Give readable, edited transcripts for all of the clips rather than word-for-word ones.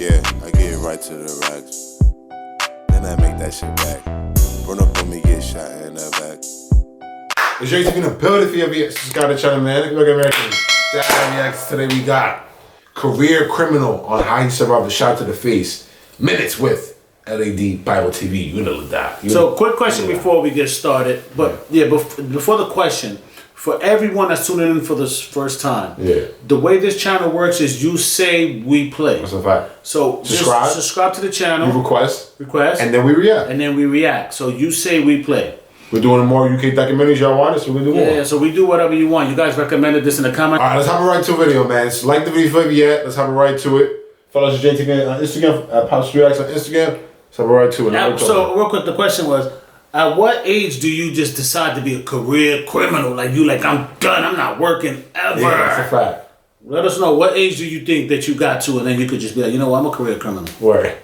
Yeah, I get right to the racks. Then I make that shit back. Run up on me, get shot in the back. It's Jay in the building for your VX. Subscribe to the channel, man. Look at American Dad Reacts. Today we got Career Criminal on how he survived a shot to the face. Minutes with LAD Bible TV. Unilad. So, quick question before we get started. But yeah, before the question, for everyone that's tuning in for the first time, the way this channel works is you say we play. That's a fact. So subscribe to the channel. You request, and then we react. So you say we play. We're doing more UK documentaries y'all want us, so we do more. Yeah, so we do whatever you want. You guys recommended this in the comments. All right, let's hop right to a video, man. So like the video if you yet. Let's hop right to it. Follow us JTV on Instagram, Pops Reacts on Instagram. Let's hop right to it. Now, so real quick, the question was, at what age do you just decide to be a career criminal? Like I'm done, I'm not working ever. Yeah, that's a fact. Let us know, what age do you think that you got to, and then you could just be like, you know what, I'm a career criminal. Word.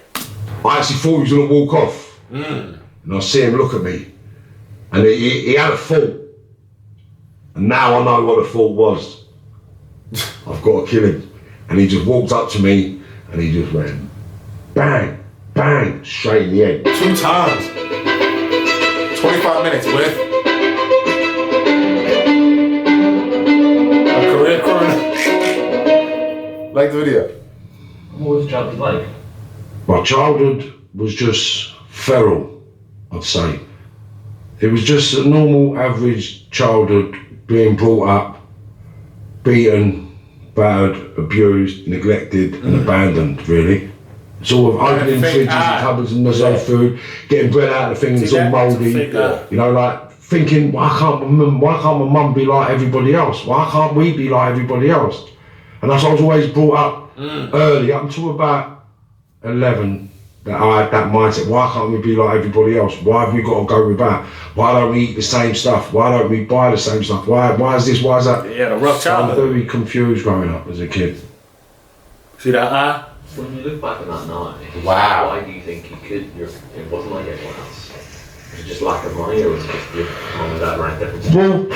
I actually thought he was going to walk off. And I see him look at me. And he had a thought. And now I know what the thought was. I've got to kill him. And he just walked up to me and he just went bang, bang, straight in the head. 2 times. 25 minutes with a career criminal. Like the video. What was your childhood like? My childhood was just feral, I'd say. It was just a normal, average childhood, being brought up, beaten, battered, abused, neglected, and abandoned, really. Sort of opening fridges and cupboards and there's no food, getting bread out of things, it's all mouldy. You know, like thinking, why can't my mum be like everybody else? Why can't we be like everybody else? And that's what I was always brought up early, up until about 11. That I had that mindset, why can't we be like everybody else? Why have we got to go with that? Why don't we eat the same stuff? Why don't we buy the same stuff? Why is this, why is that? Yeah, a rough childhood. I'm very confused growing up as a kid. See that eye? When you look back on that night, wow. Why do you think it wasn't like everyone else? Was it just lack of money, or was it just your mum and dad ran different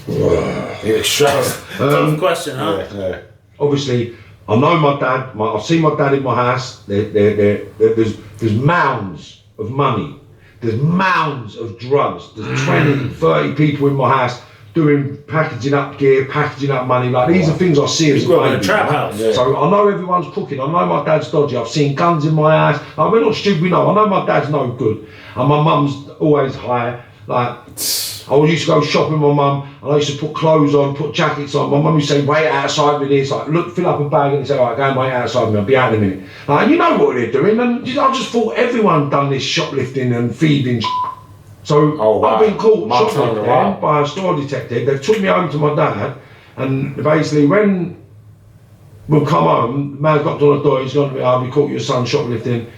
Well, yeah, tough question, huh? Yeah. Obviously, I know my dad. I've seen my dad in my house. There's mounds of money. There's mounds of drugs. There's 20, 30 people in my house doing packaging up gear, packaging up money. Like these are things I see as a baby. In a trap house. Yeah. So I know everyone's cooking. I know my dad's dodgy. I've seen guns in my house. Like, we're not stupid. We know. I know my dad's no good, and my mum's always high. Like, I used to go shopping with my mum, and I used to put clothes on, put jackets on. My mum used to say, wait outside with this. Like, look, fill up a bag, and say, all right, go and wait outside with me, I'll be out in a minute. Like, you know what they're doing, and I just thought everyone done this shoplifting and feeding. So I've been caught shoplifting by a store detective. They took me home to my dad, and basically when we'll come home, the man knocked on the door, he's gone to me, we caught your son shoplifting,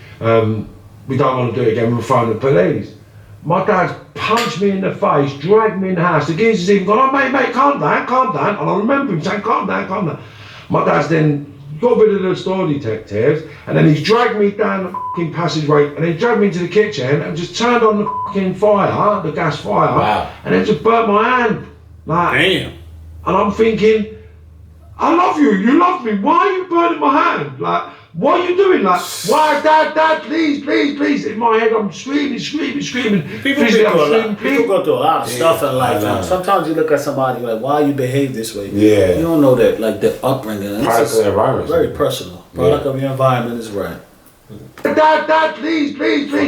we don't want to do it again, we'll phone the police. My dad punched me in the face, dragged me in the house. The geezer's even gone, oh mate, calm down. And I remember him saying, calm down. My dad's then got rid of the store detectives, and then he's dragged me down the fucking passageway, and then dragged me into the kitchen and just turned on the fucking fire, the gas fire, and then just burnt my hand. Like, damn. And I'm thinking, I love you, you love me, why are you burning my hand? Like, what are you doing? Like, why, Dad, please. In my head, I'm screaming. People go through a lot of stuff in life. Sometimes you look at somebody like, why you behave this way? Yeah. You don't know that, like, the upbringing. Product of the environment. Very personal. Product of your environment is right. Dad, please.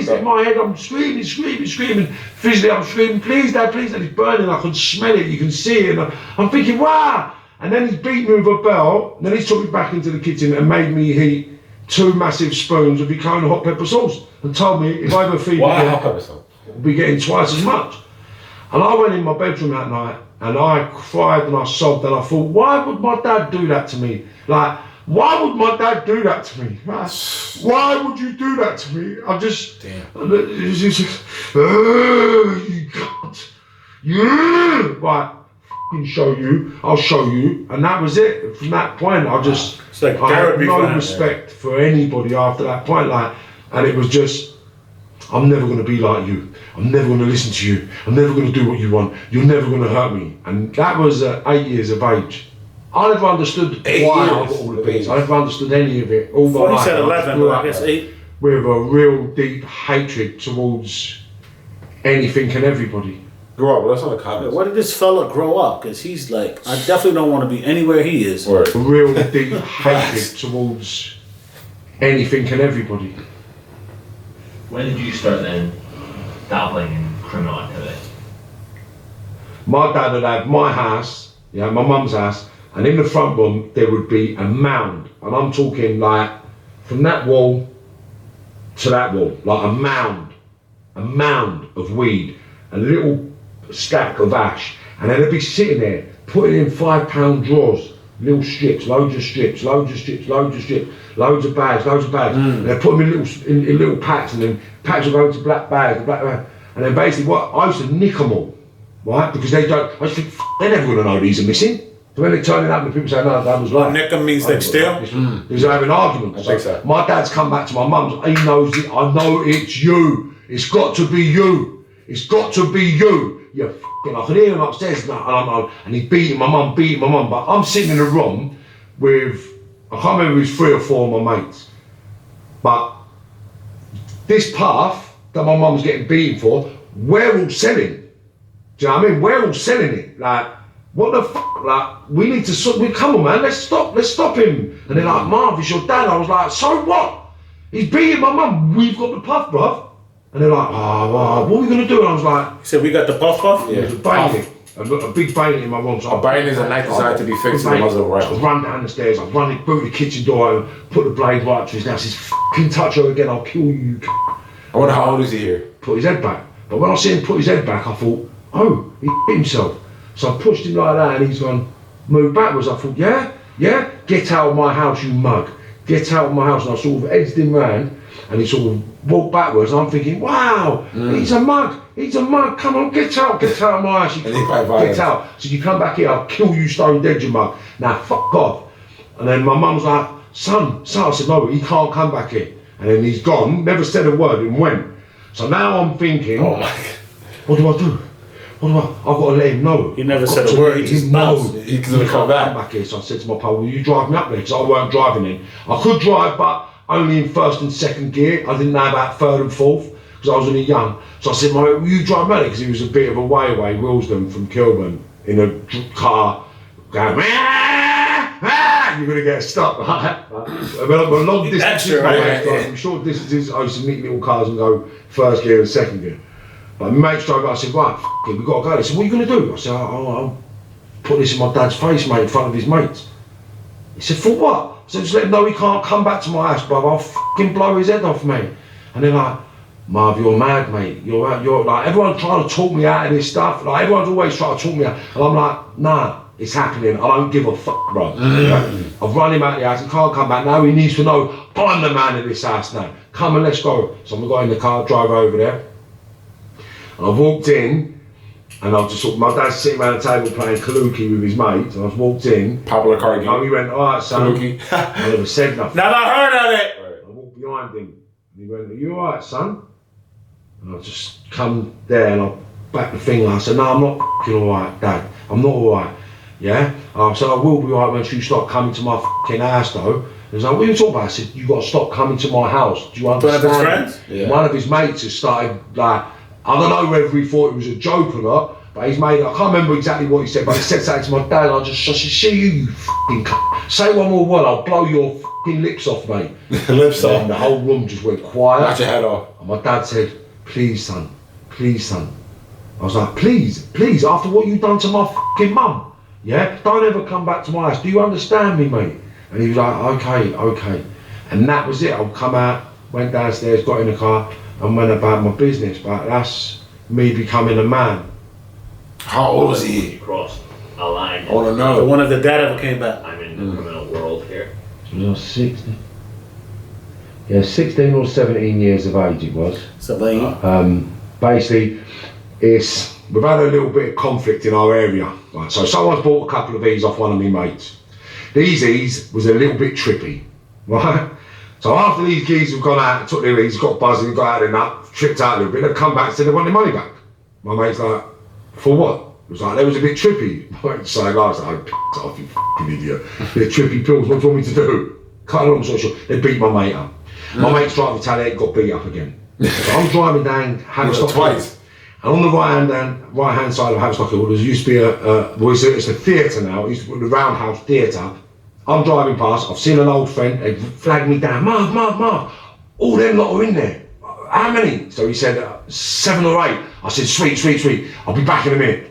In my head, I'm screaming. Physically, I'm screaming, please, Dad, please. And it's burning, I can smell it, you can see it. And I'm thinking, wow. And then he's beat me with a belt, and then he took me back into the kitchen and made me heat 2 massive spoons of Econa hot pepper sauce and told me if I ever feed you, hot pepper sauce? I'll be getting twice as much. And I went in my bedroom that night and I cried and I sobbed and I thought, why would my dad do that to me? Like, why would my dad do that to me? Like, why would you do that to me? I just, you can't. Yeah, right. I'll show you, and that was it. From that point, I just I had no respect for anybody after that point. Like, and it was just, I'm never going to be like you. I'm never going to listen to you. I'm never going to do what you want. You're never going to hurt me. And that was at 8 years of age. I never understood 8 why I years. got all the beats. I never understood any of it. All my Well, he life, said I 11, grew but I up guess 8. with a real deep hatred towards anything and everybody. Grow up, that's not a comment. Where did this fella grow up? Because he's like, I definitely don't want to be anywhere he is. Word. A real deep hatred towards anything and everybody. When did you start then dabbling in criminal activity? My dad would have my house, yeah, my mum's house, and in the front room there would be a mound, and I'm talking like from that wall to that wall, like a mound of weed, a little stack of ash, and then they'd be sitting there putting in £5 drawers, little strips, loads of strips, loads of strips, loads of strips, loads of bags, and they'd put them in little packs, and then packs would go into black bags, and then basically what I used to nick them all. Right, because they don't. I just think they're never going to know these are missing. So when they turn it up and people say no, that was like. Nick them means they steal. Because they're having arguments. I think so. My dad's come back to my mum's. He knows it. I know it's you. It's got to be you. It's got to be you. You fucking. I can hear him upstairs, and he's beating my mum, But I'm sitting in a room with I can't remember if it was 3 or 4 of my mates. But this path that my mum's getting beaten for, we're all selling. Do you know what I mean? We're all selling it. Like, what the fuck? Like, we need to come on, man, let's stop him. And they're like, Marv, it's your dad. I was like, so what? He's beating my mum. We've got the puff, bruv. And they're like, oh, what are we going to do? And I was like, He said, we got the puff? it was a bayonet. A big bayonet in my room. So A bayonet is a knife designed to be fixed in the muzzle of a rifle. I run down the stairs, I run through the kitchen door, put the blade right to his neck. I says, fucking touch her again, I'll kill you. I wonder how old is he here? Put his head back. But when I see him put his head back, I thought, oh, he hit himself. So I pushed him like that and he's gone, move backwards. I thought, yeah, get out of my house, you mug. Get out of my house. And I sort of edged him round and he sort of walked backwards. And I'm thinking, wow, he's a mug. Come on, get out of my house. You get out. So you come back here, I'll kill you stone dead, you mug. Now, fuck off. And then my mum's like, son, I said, no, he can't come back here. And then he's gone, never said a word and went. So now I'm thinking, Oh my God. what do I do? I've got to let him know. He never said a word, he just bounced. He's gonna come back. Here. So I said to my pal, will you drive me up there? Because I weren't driving in. I could drive, but only in first and second gear. I didn't know about third and fourth, because I was only young. So I said, mate, will you drive me up there? Because he was a bit of a way away, Willesden from Kilburn, in a car, going, you're going to get stuck, right? But long distances, I'm short distances, I used to meet little cars and go first gear and second gear. But my mates drove up, I said, right, f it, we've got to go. They said, what are you going to do? I said, I'll put this in my dad's face, mate, in front of his mates. He said, for what? I said, just let him know he can't come back to my house, brother. I'll fucking blow his head off, mate. And they're like, Marv, you're mad, mate. You're like, everyone's trying to talk me out of this stuff. Like, everyone's always trying to talk me out. And I'm like, nah, it's happening. I don't give a fuck, bro. I've run him out of the house. He can't come back now. He needs to know I'm the man in this house now. Come and let's go. So I got in the car, drive over there. And I walked in, and I just my dad's sitting around the table playing Kaluki with his mates, and I walked in. Popular card game. And he went, alright, son. Kaluki. I never said nothing. Never heard of it! I walked behind him, and he went, are you alright, son? And I just come there, and I backed the thing, and I said, no, I'm not fucking alright, Dad. I'm not alright. Yeah? I said, I will be alright once you start coming to my fucking house, though. He was like, what are you talking about? I said, you got to stop coming to my house. Do you understand? One of his friends? Yeah. One of his mates has started, like, I don't know whether he thought it was a joke or not, but he's made, I can't remember exactly what he said, but he said something to my dad, and I said, see you fucking cunt. Say one more word, I'll blow your fucking lips off, mate. Lips off. And the whole room just went quiet. Knock your head off. And my dad said, please, son. I was like, please, after what you've done to my fucking mum, yeah? Don't ever come back to my house. Do you understand me, mate? And he was like, okay. And that was it. I'll come out, went downstairs, got in the car, and went about my business. But that's me becoming a man. How old was he? Crossed a line. I want to The know. one of the dad ever came back. I'm in the criminal world here. I was 16. Yeah, 16 or 17 years of age it was. So like, Basically, we've had a little bit of conflict in our area. Right, so someone's bought a couple of these off one of my mates. These E's was a little bit trippy, right? So after these geese have gone out and took their E's, got buzzing, got out of their nut, tripped out a little bit, they've come back and said they want their money back. My mate's like, for what? was like, they was a bit trippy. My mate saying, I was like, oh, piss off, you fucking idiot. They're trippy pills, what do you want me to do? Cut a long story short, they beat my mate up. My mate's driving retaliated, got beat up again. So I'm driving down Haverstock twice. And on the right hand side of Haverstock Hill, there used to be it's a theatre now, it used to be the Roundhouse Theatre. I'm driving past, I've seen an old friend, they flagged me down, Marv, all them lot are in there. How many? So he said, 7 or 8. I said, sweet, I'll be back in a minute.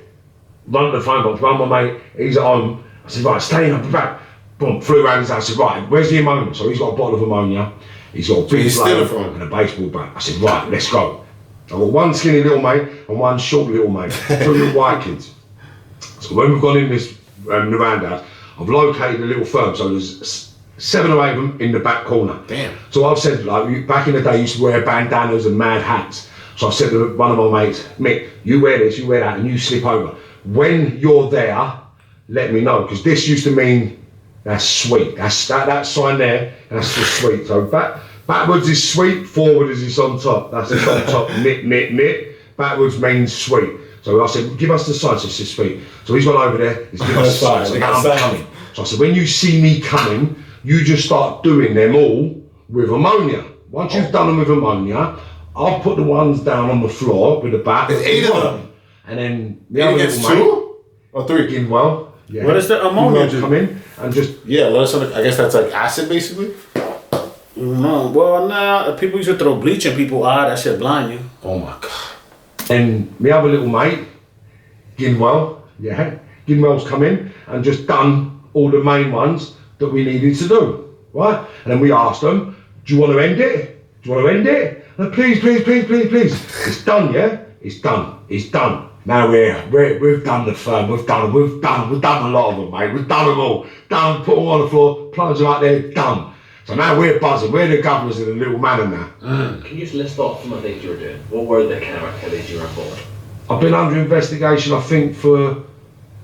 Run to the phone box, run my mate, he's at home. I said, right, stay in, I'll be back. Boom, flew around his house, I said, right, where's the ammonia? So he's got a bottle of ammonia, he's got a big blade and a baseball bat. I said, right, let's go. I've got one skinny little mate and one short little mate, 2 little white kids. So when we've gone in this the roundhouse, I've located a little firm, so there's 7 or 8 of them in the back corner. Damn. So I've said, like, back in the day, you used to wear bandanas and mad hats. So I've said to one of my mates, Mick, you wear this, you wear that, and you slip over. When you're there, let me know, because this used to mean that's sweet. That's that sign there, that's the sweet. So backwards is sweet, forwards is on top. That's it on top, knit. Backwards means sweet. So I said, give us the sign, so it's sweet. So he's gone over there, he's given us the sign, so now I'm coming. So I said, when you see me coming, you just start doing them all with ammonia. Once you've done them with ammonia, I'll put the ones down on the floor with the bat. There's 8 of them. And then the other little 2 or 3 begin well. Yeah. What is the ammonia? Come in and just let us know. I guess that's like acid basically. No, well, nah, people used to throw bleach in people's eye, that shit blind you. Oh my god. And my other little mate, Ginwell's come in and just done all the main ones that we needed to do, right? And then we asked them, do you want to end it? And please. It's done, yeah? It's done. Now we've done the firm, we've done a lot of them, mate. We've done them all. Done, put them on the floor, plunge them out there, done. So now we're buzzing. We're the governors of the little manor now. Can you just list off some of the things you were doing? What were the kind of activities you were involved in? I've been under investigation, I think, for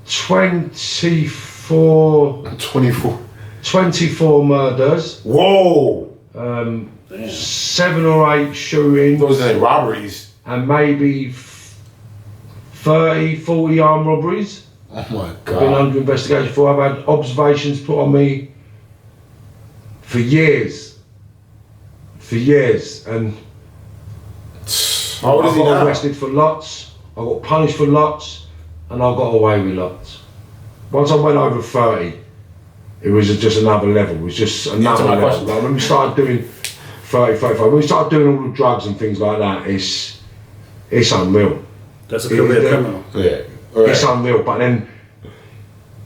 24 murders. Whoa. 7 or 8 shootings. Those are like robberies. And maybe 30, 40 armed robberies. Oh my god. I've been under investigation for. I've had observations put on me for years. And how old is he I got now? arrested for lots, I got punished for lots, and I got away with lots. Once I went over 30, it was just another level. It was just another level. Like when we started doing 30, 35, when we started doing all the drugs and things like that, it's unreal. That's a career criminal. Yeah. Right. It's unreal. But then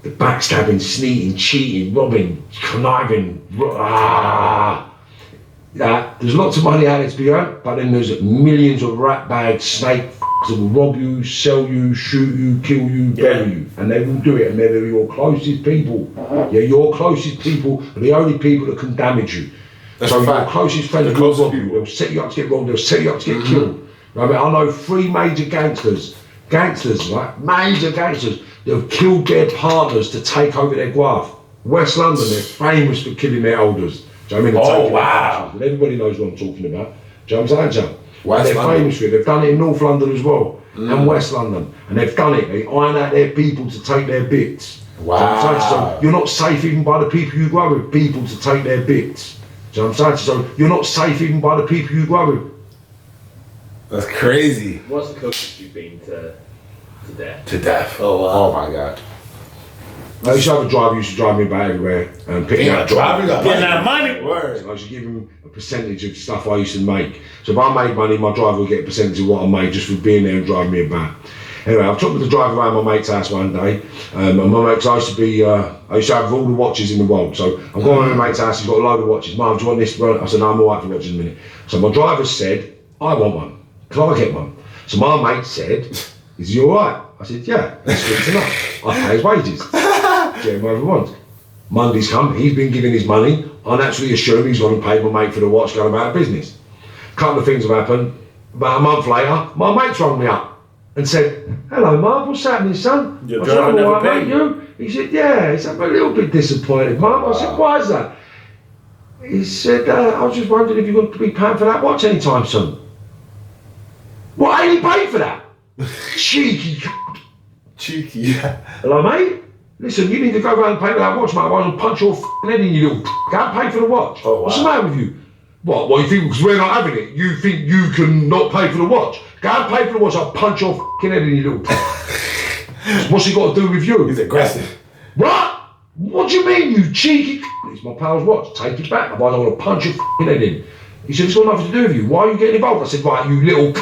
the backstabbing, sneaking, cheating, robbing, conniving, there's lots of money out there to be earned, but then there's millions of rat bags, snake that will rob you, sell you, shoot you, kill you, bury you, and they will do it, and they're your closest people. Yeah, your closest people are the only people that can damage you. That's so a fact. your closest friends will rob you. They'll set you up to get robbed. They'll set you up to get killed. I mean, I know 3 major gangsters, right? Major gangsters that have killed their partners to take over their graft. West London, they're famous for killing their elders. Do you know what I mean? Oh, wow. And everybody knows what I'm talking about. Do you know what I'm saying, West they're London. famous for it. They've done it in North London as well, and West London. And they've done it. They iron out their people to take their bits. Wow. Do you know what I'm saying? So you're not safe even by the people you grow with, people to take their bits. Do you know what I'm saying? So you're not safe even by the people you grow with. That's crazy. What's the closest you've been to death? To death. Oh, wow. Oh my god. I used to have a driver who used to drive me about everywhere and pick me up. driving that Getting that money. So Word. I used to give him a percentage of stuff I used to make. So if I made money, my driver would get a percentage of what I made just for being there and driving me about. Anyway, I took the driver around my mate's house one day, and my mate, cause I used to have all the watches in the world. So I'm going to my mate's house, he's got a load of watches. Mum, do you want this? I said, no, I'm alright for watches in a minute. So my driver said, I want one. Can I get one? So my mate said, is he alright? I said, yeah, that's good to know. I pay his wages. Get him whatever he wants. Monday's come, he's been giving his money. I naturally assume he's gone and paid my mate for the watch going about business. A couple of things have happened. About a month later, my mate's rung me up and said, hello Marv, what's happening son? Your I said, driver never alright paid mate, you? He said, yeah. He said, I'm a little bit disappointed Marv. I said, why is that? He said, I was just wondering if you're going to be paying for that watch anytime soon. What, ain't he paid for that? Cheeky Cheeky. Hello, mate? Listen, you need to go round and pay for that watch, mate. Otherwise I'll punch your head in, you little Go and pay for the watch. Oh, wow. What's the matter with you? What you think, because we're not having it, you think you can not pay for the watch? Go and pay for the watch, I'll punch your head in, you little What's he got to do with you? He's aggressive. What? What do you mean, you cheeky It's my pal's watch. Take it back. Otherwise I want to punch your head in. He said, it's got nothing to do with you. Why are you getting involved? I said, right, you little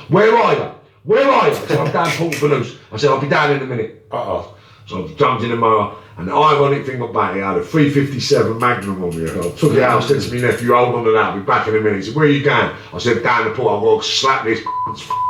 Where are you? Where are you? I said, I'm down Portobellouse. I said, I'll be down in a minute. Uh-oh. So I jumped in the mower, and the ironic thing about it, I had a 357 Magnum on me. I took it out, I said to my nephew, hold on to that, I'll be back in a minute. He said, where are you going? I said, down the port, I've got to slap this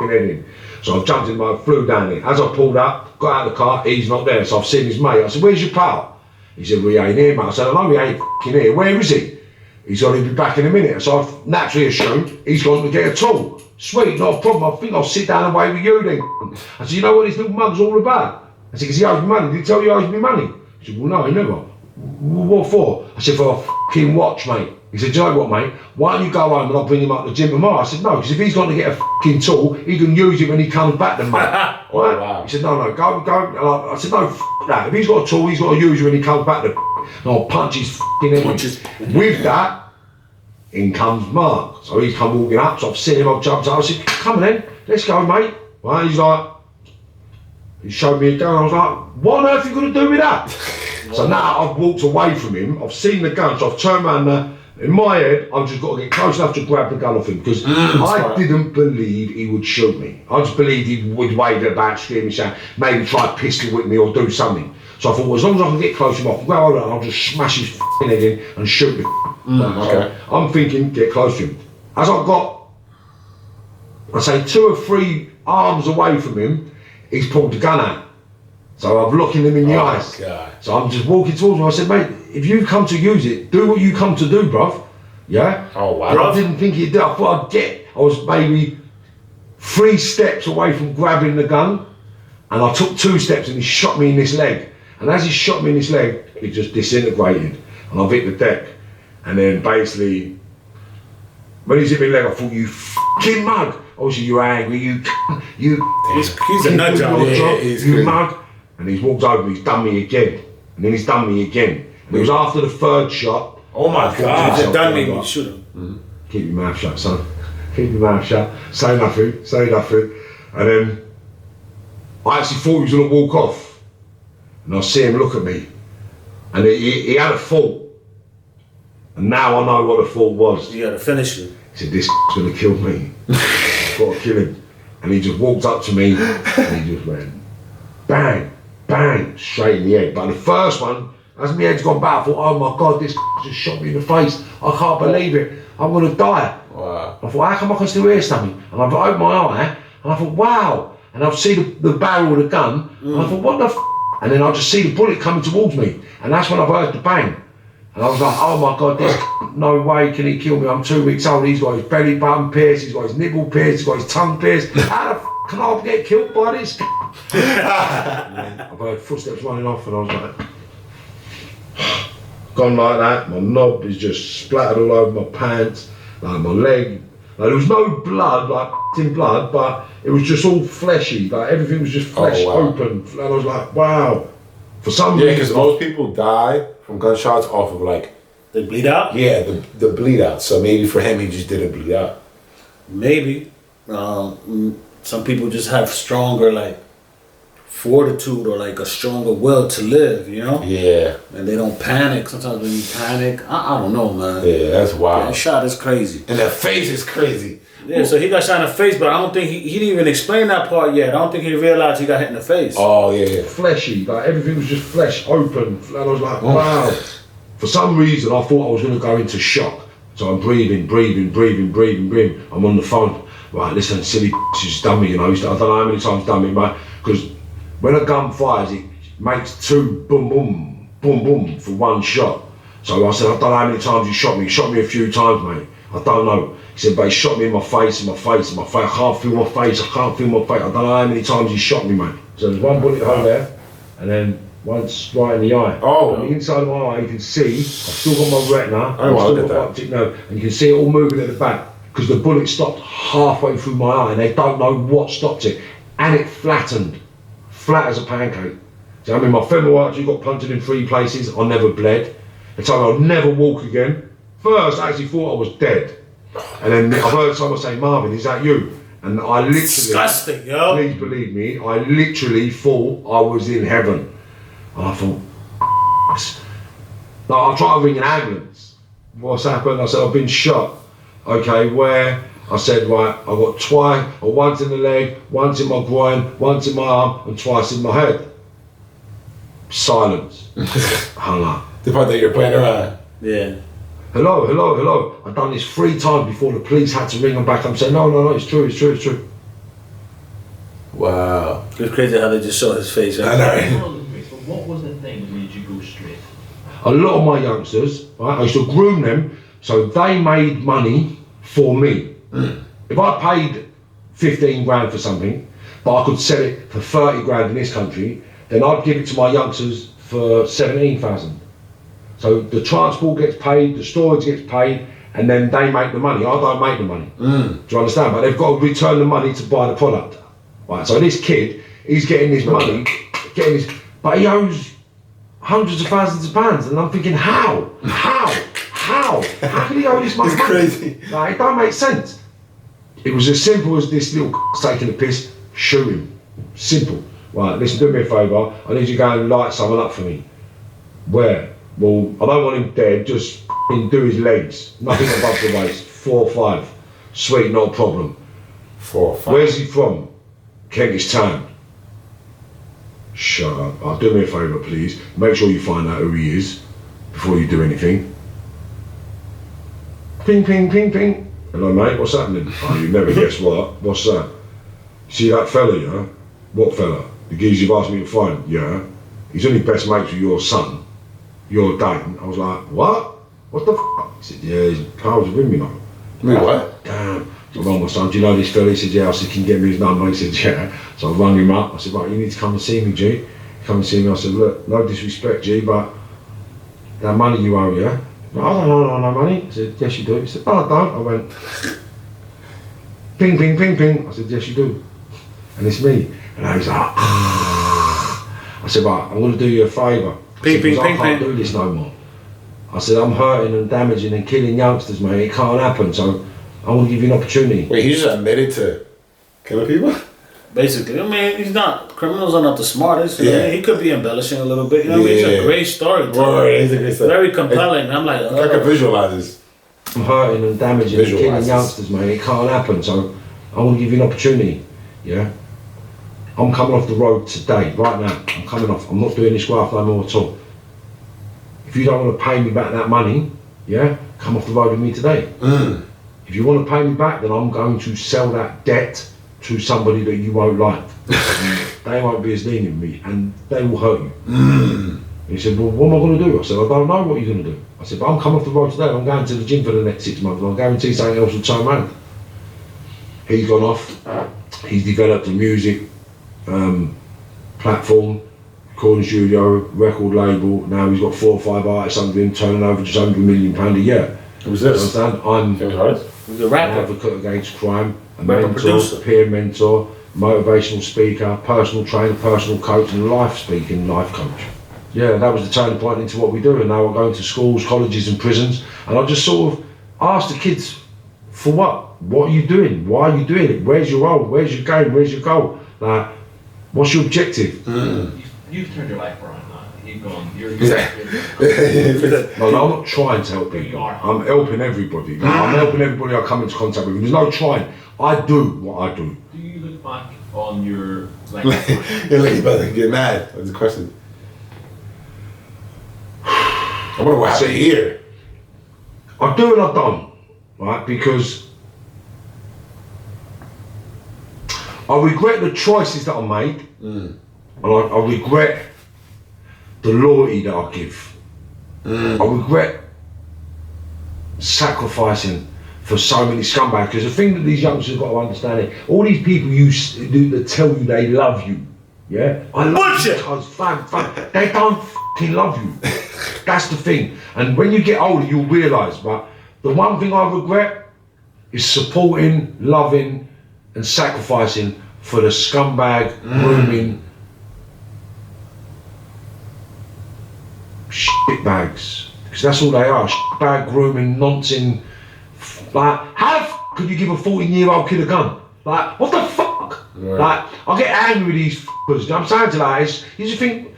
head in. So I jumped in the mower, flew down there. As I pulled up, got out of the car, he's not there. So I've seen his mate. I said, where's your pal? He said, well, he ain't here, mate. I said, I know he ain't here. Where is he? He said, he'll be back in a minute. So I've naturally assumed he's gone to get a tool. Sweet, not a problem. I think I'll sit down and wait with you then. I said, you know what this little mug's all about? I said, because he owes me money. Did he tell you he owes me money? He said, well, no, he never. What for? I said, for a fucking watch, mate. He said, do you know what, mate? Why don't you go home and I'll bring him up to the gym tomorrow? I said, no, because if he's going to get a fucking tool, he can use it when he comes back to me. Right? Wow. He said, no, go. And I said, no, that. If he's got a tool, he's got to use it when he comes back to me. And I'll punch his fucking head. With that, in comes Mark. So he's come walking up, so I've seen him, I've jumped up. I said, come on then, let's go, mate. Right, he's like, he showed me a gun. I was like, what on earth are you going to do with that? So now I've walked away from him, I've seen the gun, so I've turned around. In my head, I've just got to get close enough to grab the gun off him, because I didn't believe he would shoot me. I just believed he would wave it about, scream and shout, maybe try to pistol whip me or do something. So I thought, well, as long as I can get close to him, I can go over and I'll just smash his head in and shoot him. Okay. So I'm thinking, get close to him. As I got, I say 2 or 3 arms away from him, he's pulled the gun out. So I'm looking him in the eyes. God. So I'm just walking towards him. I said, mate, if you come to use it, do what you come to do, bruv. Yeah? Oh, wow. And I didn't think he'd do it. I thought I was maybe 3 steps away from grabbing the gun, and I took 2 steps and he shot me in this leg. And as he shot me in this leg, it just disintegrated. And I've hit the deck. And then basically, when he's hit me in the leg, I thought, you fucking mug. Obviously, you're angry, you He's a nut job. Yeah, he's you crazy. mug. And he's walked over and he's done me again. And then he's done me again. And it was after the 3rd shot. Oh my He's God. a done me, shoot him. Keep your mouth shut, son. Keep your mouth shut. Say nothing. Say nothing. And then I actually thought he was going to walk off. And I see him look at me. And he had a thought. And now I know what the thought was. You gotta finish him. He said, this going to kill me. I've got to kill him. And he just walked up to me and he just went bang, bang, straight in the head. But the first one, as my head's gone back, I thought, oh my God, this just shot me in the face. I can't believe it. I'm going to die. Wow. I thought, how come I can still hear something? And I've opened my eye and I thought, wow. And I see the barrel of the gun and I thought, what the f? And then I just see the bullet coming towards me. And that's when I've heard the bang. And I was like, oh my God, there's no way can he kill me. I'm 2 weeks old. He's got his belly button pierced. He's got his nipple pierced. He's got his tongue pierced. How the f can I get killed by this? I've heard footsteps running off and I was like, gone like that. My knob is just splattered all over my pants, like my leg. Like, there was no blood, like in blood, but it was just all fleshy. Like everything was just flesh open. And I was like, wow. For some Yeah, reason, because most people die from gunshots off of like, They bleed out? yeah, the bleed out. So maybe for him, he just didn't bleed out. Maybe. Some people just have stronger like fortitude or like a stronger will to live, you know? Yeah. And they don't panic. Sometimes when you panic, I don't know, man. Yeah, that's wild. That shot is crazy. And the face is crazy. Yeah, so he got shot in the face, but I don't think he didn't even explain that part yet. I don't think he realized he got hit in the face. Oh, yeah. fleshy, like everything was just flesh open. And I was like, wow. For some reason, I thought I was going to go into shock. So I'm breathing. I'm on the phone. Right, listen, silly she's done me, you know. I don't know how many times it's done me, mate. Because when a gun fires, it makes 2 boom, boom, boom, boom for 1 shot. So I said, I don't know how many times you shot me. You shot me a few times, mate. I don't know. He said, but he shot me in my face, I can't feel my face. I don't know how many times he shot me, mate. So there's 1 bullet hole there, and then once right in the eye. Oh. On the inside of my eye, you can see, I've still got my retina, Oh, I've I still look got at my optic nerve, and you can see it all moving at the back, because the bullet stopped halfway through my eye, and they don't know what stopped it. And it flattened flat as a pancake. So I mean, my femoral artery got punctured in 3 places. I never bled. They told me I'll never walk again. First, I actually thought I was dead. And then I heard someone say, Marvin, is that you? And I literally, Disgusting, yo. please believe me, I literally thought I was in heaven. And I thought, like, I tried to ring an ambulance. What's happened? I said, I've been shot. Okay, where? I said, right, I got twice, or once in the leg, once in my groin, once in my arm, and twice in my head. Silence. Hung up. The part that you're playing around. Yeah. Hello, hello, hello. I've done this 3 times before the police had to ring them back. I'm saying, no, it's true, it's true, it's true. Wow. It's crazy how they just saw his face. Right? I know, right? So what was the thing that made you go straight? A lot of my youngsters, right, I used to groom them so they made money for me. If I paid 15 grand for something, but I could sell it for 30 grand in this country, then I'd give it to my youngsters for 17,000. So the transport gets paid, the storage gets paid, and then they make the money. I don't make the money. Do you understand? But they've got to return the money to buy the product. Right, so this kid, he's getting his money, but he owes hundreds of thousands of pounds, and I'm thinking, how can he owe this much It's money? crazy. Like, it don't make sense. It was as simple as this little taking a piss, shoot him. Simple. Right, listen, do me a favour, I need you to go and light someone up for me. Where? Well, I don't want him dead, just do his legs. Nothing above the waist. 4 or 5. Sweet, not a problem. 4 or 5. Where's he from? Kentish Town. Shut up. Do me a favour, please. Make sure you find out who he is before you do anything. Ping, ping, ping, ping. Hello, mate, what's happening? Oh, you never guess what. What's that? See that fella, yeah? What fella? The geezer you've asked me to find? Yeah. He's only best mates with your son, your dad. I was like, what? What the f? He said, yeah, his pals with me, you know. Me what? Damn. So I rang my son, do you know this fella? He said, yeah. I said, can you get me his number? He said, yeah. So I rang him up. I said, right, you need to come and see me, G. Come and see me. I said, look, no disrespect, G, but that money you owe, yeah? I don't know no money. I said, yes you do. He said, no I don't. I went, ping, ping, ping, ping. I said, yes you do. And it's me. And I was like, I said, right, I'm going to do you a favour. Ping, ping, I ping, can't ping. do this no more. I said, I'm hurting and damaging and killing youngsters, mate. It can't happen, so I want to give you an opportunity. Wait, he just admitted to killing people? Basically, I mean, he's not. Criminals are not the smartest. You know? Yeah. He could be embellishing a little bit. You know, what I mean? It's Yeah. a great story. Right, it's a great story. Very compelling. I'm like, I can visualize this. I'm hurting and damaging and killing Visualises. youngsters, mate. It can't happen, so I want to give you an opportunity. Yeah? I'm coming off the road today, right now. I'm coming off. I'm not doing this graft no more at all. If you don't want to pay me back that money, yeah, come off the road with me today. If you want to pay me back, then I'm going to sell that debt to somebody that you won't like. They won't be as lenient with me, and they will hurt you. And he said, well, what am I going to do? I said, I don't know what you're going to do. I said, but I'm coming off the road today. I'm going to the gym for the next 6 months. I'll guarantee something else will turn around. He's gone off. He's developed a music platform, recording studio, record label. Now he's got 4 or 5 artists under him, turning over just £100 million a year. Who's You this? understand? I'm James Harris? he's a an rapper. advocate against crime, a Rapper, mentor, producer. peer mentor, motivational speaker, personal trainer, personal coach, and life speaking, life coach. Yeah, that was the turning point into what we do, and now we're going to schools, colleges and prisons, and I just sort of asked the kids, for what? What are you doing? Why are you doing it? Where's your role? Where's your game? Where's your goal? Like, what's your objective? You've turned your life around now. You've gone. You're No, I'm not trying to help people. I'm helping everybody. Like, I'm helping everybody I come into contact with. There's no trying. I do what I do. Do you look back on your like? You're like about to get mad. That's the question. I wonder what happened here. I do and I don't, right? Because I regret the choices that I made, and I regret the loyalty that I give. I regret sacrificing for so many scumbags. Because the thing that these youngsters have got to understand is, all these people that tell you they love you, yeah? I love Bullshit. you because fam, they don't f***ing love you. That's the thing. And when you get older, you'll realise, but the one thing I regret is supporting, loving, and sacrificing for the scumbag, grooming, shitbags. Because that's all they are, shitbag grooming, nonsense. Like, how the could you give a 14-year-old kid a gun? Like, what the fuck? Right. Like, I get angry with these f***ers. You know what I'm saying to that? You just think,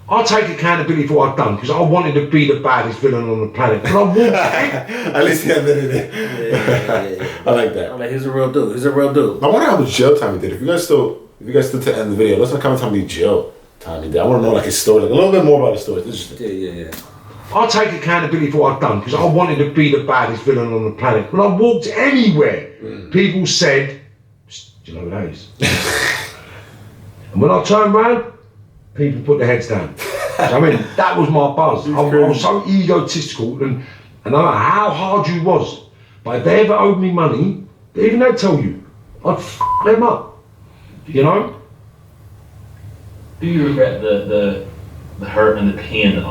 I'll take accountability for what I've done because I wanted to be the baddest villain on the planet. But I walked At least he admitted it. Yeah. I like that. I'm like, he's a real dude. He's a real dude. I wonder how much jail time he did. If you guys still to end the video, let's not comment how many jail time he did. I want to know like his story, like a little bit more about his story. It's interesting. Yeah. I'll take accountability for what I've done because I wanted to be the baddest villain on the planet. When I walked anywhere, people said, "Do you know who that is?" And when I turned around, people put their heads down. I mean, that was my buzz. I was so egotistical, and no matter how hard you was, but if they ever owed me money, even they'd tell you, I'd f them up. You know? Do you regret the hurt and the pain that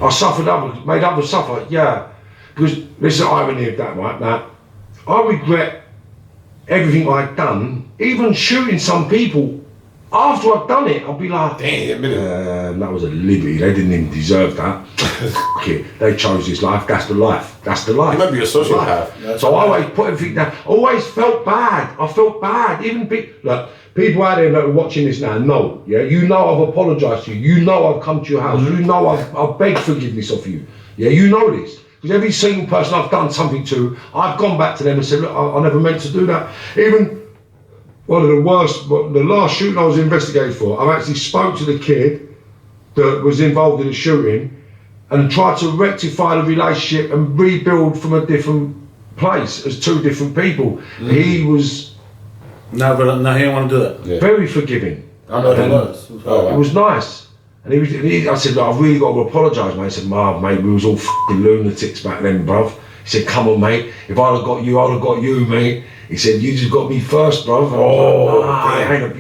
I suffered others, made others suffer, yeah. Because this is the irony of that, right? Now, I regret everything I'd done, even shooting some people. After I'd done it, I'd be like, damn, that was a liberty. They didn't even deserve that. Okay, they chose this life. That's the life. That's the life. You might be a sociopath. So I always put everything down. Always felt bad. I felt bad. Even people out there that are watching this now know. Yeah, you know I've apologised to you. You know I've come to your house. You know I've begged forgiveness of you. Yeah, you know this. Because every single person I've done something to, I've gone back to them and said, look, I never meant to do that. Even one of the worst, the last shooting I was investigated for, I actually spoke to the kid that was involved in the shooting and tried to rectify the relationship and rebuild from a different place as two different people. He was... No, he didn't want to do that. Yeah. Very forgiving. I know he was. It was nice. And I said, look, I've really got to apologise, mate. He said, mate, we was all f***ing lunatics back then, bruv. He said, come on, mate. If I'd have got you, I'd have got you, mate. He said, you just got me first, bruv.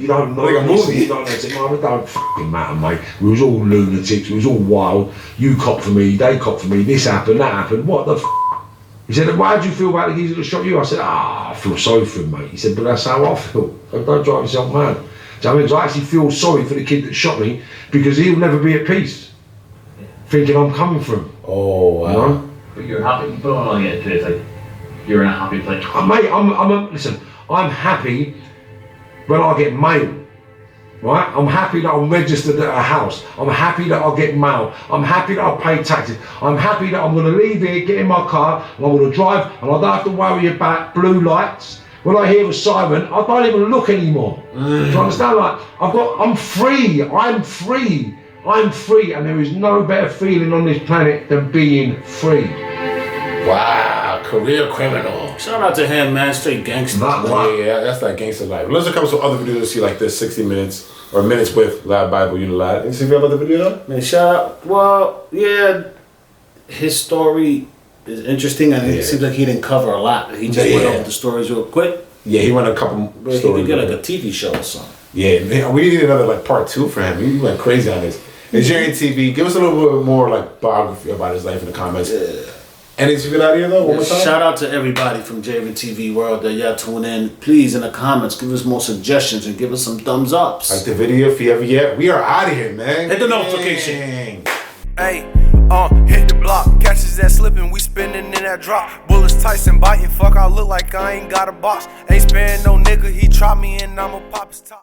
You don't know. Like a movie. I said, it don't f***ing matter, mate. We was all lunatics. We was all wild. You copped for me. They copped for me. This happened, that happened. What the f***? He said, why do you feel about the geezer that shot you? I said, I feel sorry for him, mate. He said, but that's how I feel. So don't drive yourself mad. So I actually feel sorry for the kid that shot me because he'll never be at peace, thinking I'm coming for him. Oh, wow. You know? But you're happy, but I want to get into it, it's like, you're in a happy place. Mate, listen, I'm happy when I get mail, right? I'm happy that I'm registered at a house. I'm happy that I'll get mail. I'm happy that I'll pay taxes. I'm happy that I'm going to leave here, get in my car, and I'm going to drive, and I don't have to worry about blue lights. When I hear a siren, I don't even look anymore. Do you understand? Like, I'm free, and there is no better feeling on this planet than being free. Wow, career criminal. Shout out to him, man. Straight gangster. Yeah, that's like gangster life. Let's look up some other videos to see like this 60 minutes or minutes with Lad Bible Unilad. Any video about the video though? Man, shout out. Well, yeah, his story is interesting, and it seems like he didn't cover a lot. He just went over the stories real quick. Yeah, he went a couple stories. He could get like a TV show or something. Yeah, we need another like part 2 for him. He went crazy on this. Nigerian TV, give us a little bit more like biography about his life in the comments. Yeah. Any TV out here though? One more time? Shout out to everybody from JV TV World that y'all tune in. Please, in the comments, give us more suggestions and give us some thumbs ups. Like the video if you ever yet. We are out of here, man. Hit the notification. Hey, hit the block, catches that slipping, we spinning in that drop. Bullets Tyson biting, fuck, I look like I ain't got a box. Ain't sparing no nigga, he try me and I'ma pop his top.